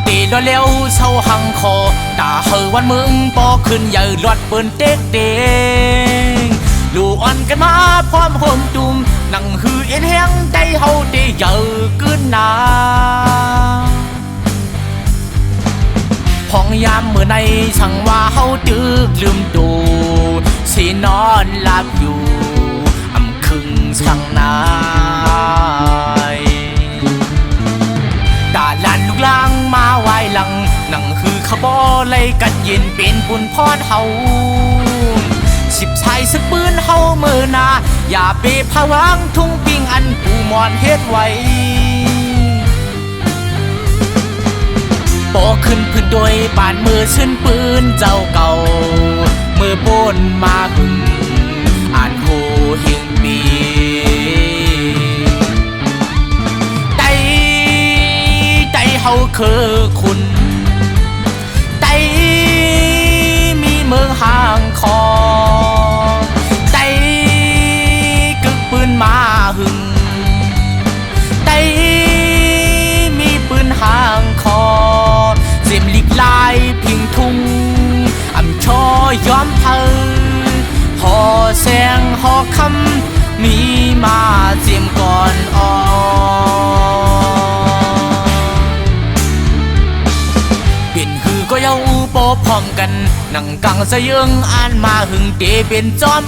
ตีแล้วเลี้ยวเศร้าหังคอตาเฮอวันมึงปอขึ้นใหญ่รวดเปิ้นเต๊กเด้งลูกอ่อนกันมาพร้อมห่มจุ่มนั่งหือเอ็นแห้งใจเฮาเตเยอะขึ้นนาห้องยามเมื่อในช่างว่าเฮาดึกลืมดูสินอนหลับอยู่อำคึงช่างนายตาลันลูกลางมาไหวหลังนั่งคือขบอเลยกัดเย็นเป็นปุ่นพอดเฮาสิบชายสักปืนเฮาเมื่อนาอย่าไปพะวังทุ่งปิงอันปูมอนเฮ็ดไว้ปอขึ้นพื้นโดยปานมือชื่นปืนเจ้าเก่ามือโปนมาหึงอ่านโหเฮงปีเฮาคือคุณไตมีเมืองห่างคอไตกึกปืนมาหึงไตมีปืนห่างคอเสียมลิกลายพิงทุ่งอำชอยอมเธอหอแสงหอคำมีมาเสียมก่อนอ่อก็ยังอูปอพร้อมกันนั่งกังสะยึงอ่านมาหึงเตเป็นจอม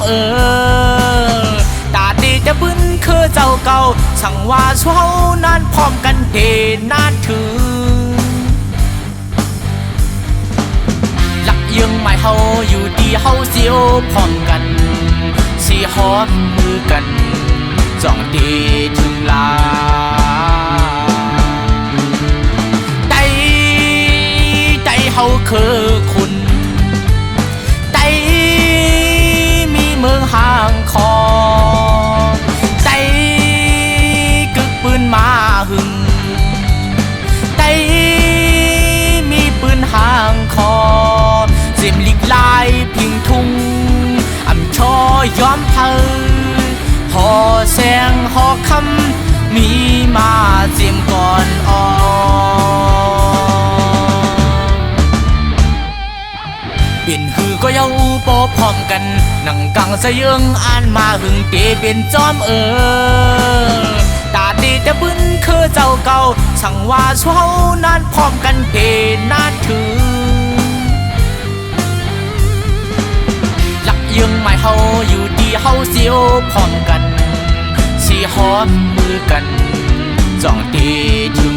ตาเตจะบึ้นคือเจ้าเก่าสั่งว่าช่วนั้นานพร้อมกันเตนานถือหลักยึงหมายเฮาอยู่ดีเฮาเสียวพร้อมกันสีหอมมือกันจ้องเตถึงลาเฮาคือคุณไตมีเมืองห่างคอไตกึกปืนมาหึงไตมีปืนห่างคอเสียมลิกลายพิงทุ่งอำชอยอมเธอหอแสงหอคำมีมาเสียมก่อนอ่อเป็นหือก็ยังอูปอพร้อมกันนั่งกังสะยึงอ่านมาหึงเตเป็นจอมตาเตจะบึ้นคือเจ้าเก่าสั่งว่าช่วนั้นพร้อมกันเตนานถือหลักยึงหมายเฮาอยู่ดีเฮาเสียวพร้อมกันสีหอมมือกันจ้องเตถึง